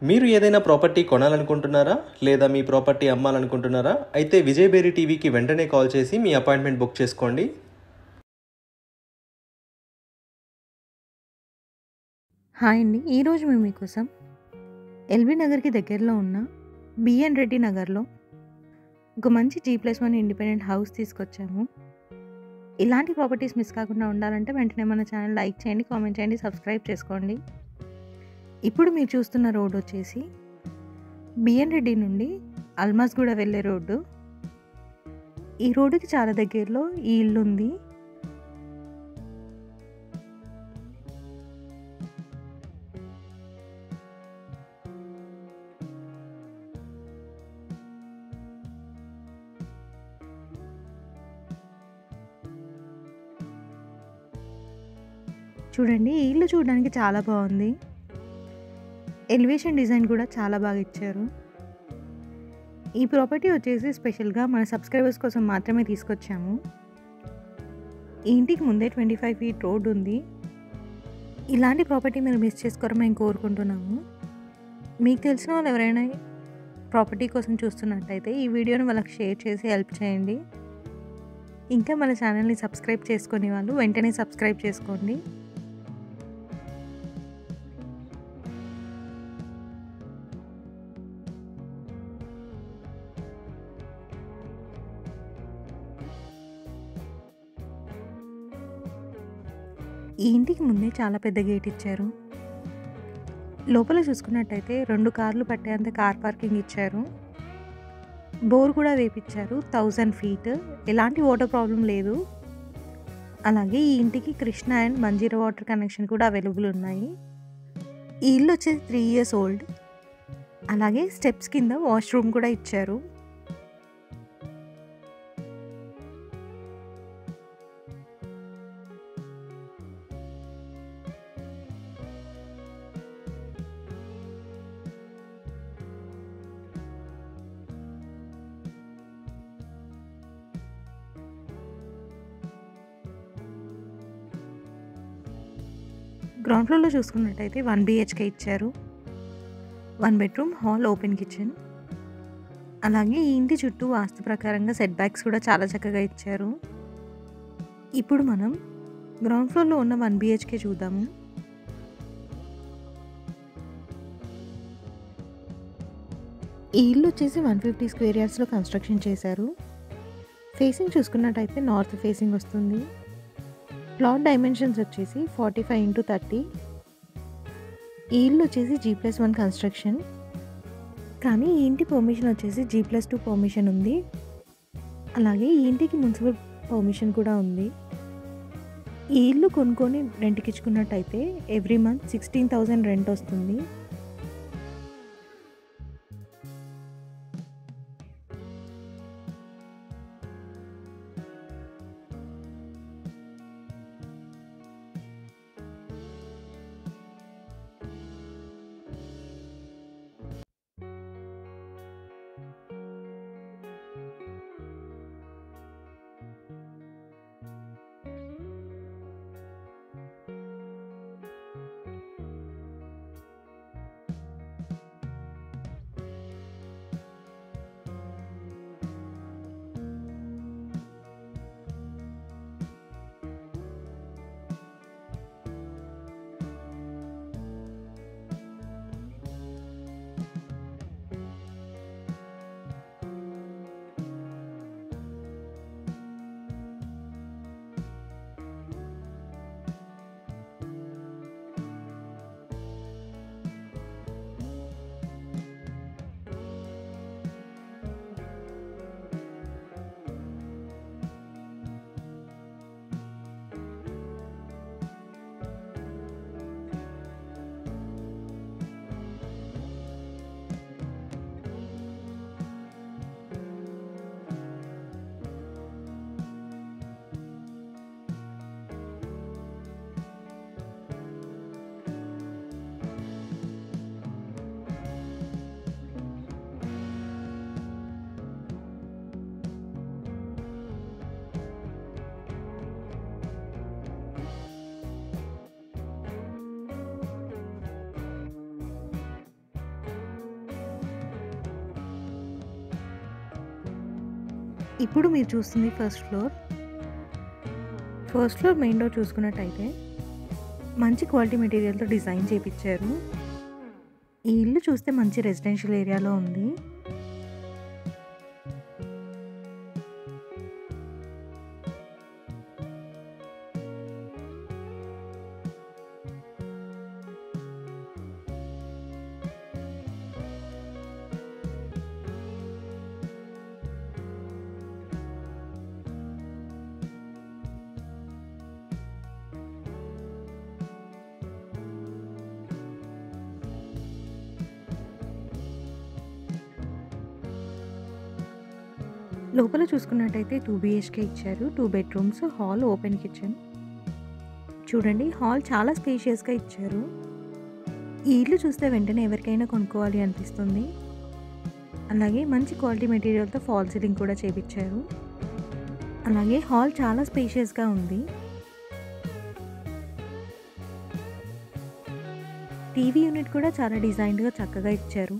మీరు ఏదైనా ప్రాపర్టీ కొనాలనుకుంటున్నారా లేదా మీ ప్రాపర్టీ అమ్మాలనుకుంటున్నారా? అయితే విజయ్ బేరి టీవీకి వెంటనే కాల్ చేసి మీ అపాయింట్మెంట్ బుక్ చేసుకోండి. హాయ్ అండి, ఈరోజు మేము మీకోసం ఎల్బీ నగర్కి దగ్గరలో ఉన్న బిఎన్ రెడ్డి నగర్లో ఒక మంచి G+1 ఇండిపెండెంట్ హౌస్ తీసుకొచ్చాము. ఇలాంటి ప్రాపర్టీస్ మిస్ కాకుండా ఉండాలంటే వెంటనే మన ఛానల్ లైక్ చేయండి, కామెంట్ చేయండి, సబ్స్క్రైబ్ చేసుకోండి. ఇప్పుడు మీరు చూస్తున్న రోడ్ వచ్చేసి బిఎన్ రెడ్డి నుండి అల్మాస్గూడ వెళ్ళే రోడ్డు. ఈ రోడ్డుకి చాలా దగ్గరలో ఈ ఇల్లు ఉంది. చూడండి, ఈ ఇల్లు చూడడానికి చాలా బాగుంది. ఎలివేషన్ డిజైన్ కూడా చాలా బాగా ఇచ్చారు. ఈ ప్రాపర్టీ వచ్చేసి స్పెషల్గా మన సబ్స్క్రైబర్స్ కోసం మాత్రమే తీసుకొచ్చాము. ఈ ఇంటికి ముందే 25 ఫీట్ రోడ్ ఉంది. ఇలాంటి ప్రాపర్టీ మీరు మిస్ చేసుకోరని మేము కోరుకుంటున్నాము. మీకు తెలిసిన వాళ్ళు ఎవరైనా ప్రాపర్టీ కోసం చూస్తున్నట్టయితే ఈ వీడియోని వాళ్ళకి షేర్ చేసి హెల్ప్ చేయండి. ఇంకా మన ఛానల్ని సబ్స్క్రైబ్ చేసుకునే వాళ్ళు వెంటనే సబ్స్క్రైబ్ చేసుకోండి. ఈ ఇంటికి ముందే చాలా పెద్ద గేట్ ఇచ్చారు. లోపల చూసుకున్నట్టయితే 2 కార్లు పట్టేంత కార్ పార్కింగ్ ఇచ్చారు. బోర్ కూడా వేపించారు. 1000 ఫీట్, ఎలాంటి వాటర్ ప్రాబ్లం లేదు. అలాగే ఈ ఇంటికి Krishna and Manjira water connection కూడా అవైలబుల్ ఉన్నాయి. ఈ ఇల్లు వచ్చేసి 3 years ఓల్డ్. అలాగే స్టెప్స్ కింద వాష్రూమ్ కూడా ఇచ్చారు. గ్రౌండ్ ఫ్లోర్లో చూసుకున్నట్టయితే 1 BHK ఇచ్చారు. 1 బెడ్రూమ్, హాల్, ఓపెన్ కిచెన్. అలాగే ఈ ఇంటి చుట్టూ వాస్తు ప్రకారంగా సెట్ బ్యాక్స్ కూడా చాలా చక్కగా ఇచ్చారు. ఇప్పుడు మనం గ్రౌండ్ ఫ్లోర్లో ఉన్న 1 BHK చూద్దాము. ఈ ఇల్లు వచ్చేసి 150 స్క్వేర్ యార్డ్స్లో కన్స్ట్రక్షన్ చేశారు. ఫేసింగ్ చూసుకున్నట్టయితే నార్త్ ఫేసింగ్ వస్తుంది. ప్లాట్ డైమెన్షన్స్ వచ్చేసి 45x30. ఈ ఇల్లు వచ్చేసి G+1 కన్స్ట్రక్షన్, కానీ ఈ ఇంటి పర్మిషన్ వచ్చేసి G+2 పర్మిషన్ ఉంది. అలాగే ఈ ఇంటికి మున్సిపల్ పర్మిషన్ కూడా ఉంది. ఈ ఇల్లు కొనుక్కొని రెంట్కి ఇచ్చుకున్నట్టయితే ఎవ్రీ మంత్ 16,000 రెంట్ వస్తుంది. ఇప్పుడు మీరు చూస్తుంది first floor. First floor main door చూసుకున్నట్టయితే మంచి క్వాలిటీ మెటీరియల్తో డిజైన్ చేయించారు. ఈ ఇల్లు చూస్తే మంచి రెసిడెన్షియల్ ఏరియాలో ఉంది. లోపల చూసుకున్నట్టయితే 2 BHK ఇచ్చారు. 2 బెడ్రూమ్స్, హాల్, ఓపెన్ కిచెన్. చూడండి, హాల్ చాలా స్పేషియస్గా ఇచ్చారు. ఈ ఇల్లు చూస్తే వెంటనే ఎవరికైనా కొనుక్కోవాలి అనిపిస్తుంది. అలాగే మంచి క్వాలిటీ మెటీరియల్తో ఫాల్ సీలింగ్ కూడా చేయించారు. అలాగే హాల్ చాలా స్పేషియస్గా ఉంది. టీవీ యూనిట్ కూడా చాలా డిజైన్డ్గా చక్కగా ఇచ్చారు.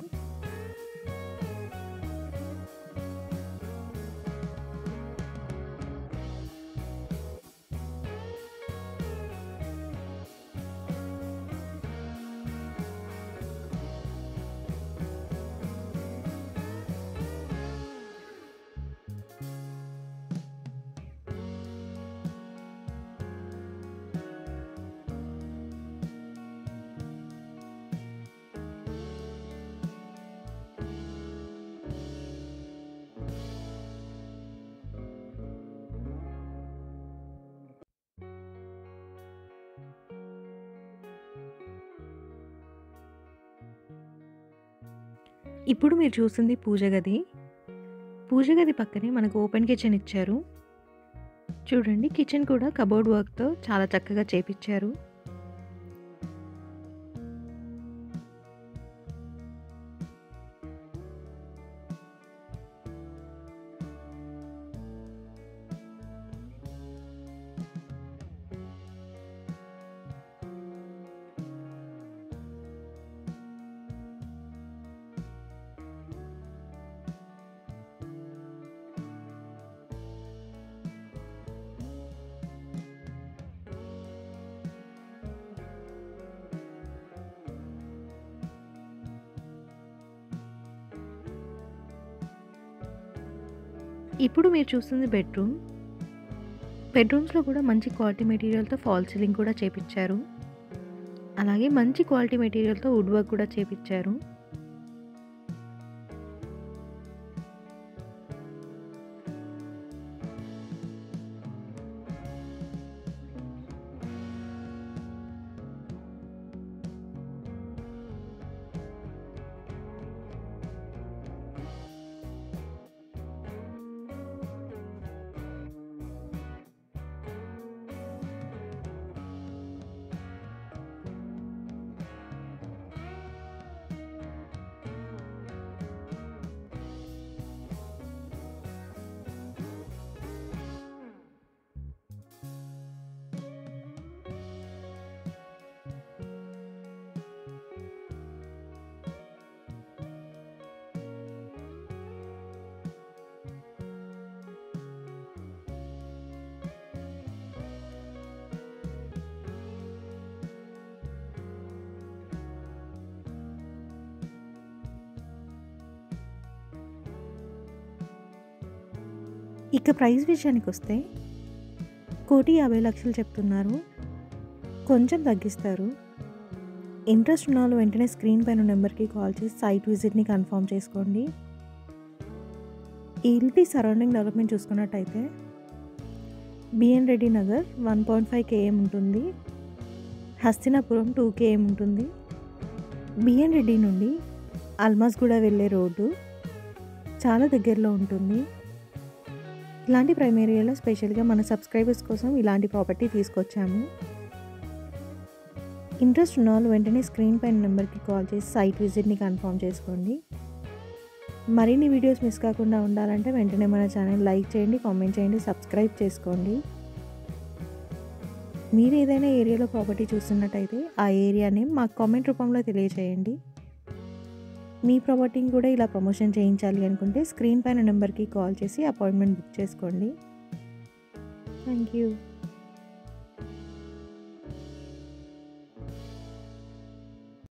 ఇప్పుడు మీరు చూస్తుంది పూజ గది. పూజ గది పక్కనే మనకు ఓపెన్ కిచెన్ ఇచ్చారు. చూడండి, కిచెన్ కూడా కబోర్డ్ వర్క్తో చాలా చక్కగా చేపించారు. ఇప్పుడు మీరు చూస్తుంది బెడ్రూమ్. బెడ్రూమ్స్లో కూడా మంచి క్వాలిటీ మెటీరియల్తో ఫాల్ సీలింగ్ కూడా చేపించారు. అలాగే మంచి క్వాలిటీ మెటీరియల్తో వుడ్ వర్క్ కూడా చేపించారు. ఇక ప్రైస్ విషయానికి వస్తే 1,50,00,000 చెప్తున్నారు. కొంచెం తగ్గిస్తారు. ఇంట్రెస్ట్ ఉన్న వాళ్ళు వెంటనే స్క్రీన్ పైన నెంబర్కి కాల్ చేసి సైట్ విజిట్ని కన్ఫర్మ్ చేసుకోండి. ఈ ఇంటి సరౌండింగ్ డెవలప్మెంట్ చూసుకున్నట్టయితే బిఎన్ రెడ్డి నగర్ 1.5 km ఉంటుంది. హస్తినాపురం 2 km ఉంటుంది. బిఎన్ రెడ్డి నుండి అల్మాస్గూడ వెళ్ళే రోడ్డు చాలా దగ్గరలో ఉంటుంది. ఇలాంటి ప్రైమ్ ఏరియాలో స్పెషల్గా మన సబ్స్క్రైబర్స్ కోసం ఇలాంటి ప్రాపర్టీ తీసుకొచ్చాము. ఇంట్రెస్ట్ ఉన్న వాళ్ళు వెంటనే స్క్రీన్ పైన నెంబర్కి కాల్ చేసి సైట్ విజిట్ని కన్ఫర్మ్ చేసుకోండి. మరిన్ని వీడియోస్ మిస్ కాకుండా ఉండాలంటే వెంటనే మన ఛానల్ లైక్ చేయండి, కామెంట్ చేయండి, సబ్స్క్రైబ్ చేసుకోండి. మీరు ఏదైనా ఏరియాలో ప్రాపర్టీ చూస్తున్నట్టయితే ఆ ఏరియా నేమ్ మాకు కామెంట్ రూపంలో తెలియజేయండి. మీ ప్రాపర్టీని కూడా ఇలా ప్రమోషన్ చేయించాలి అనుకుంటే స్క్రీన్ పైన నెంబర్కి కాల్ చేసి అపాయింట్మెంట్ బుక్ చేసుకోండి. Thank you.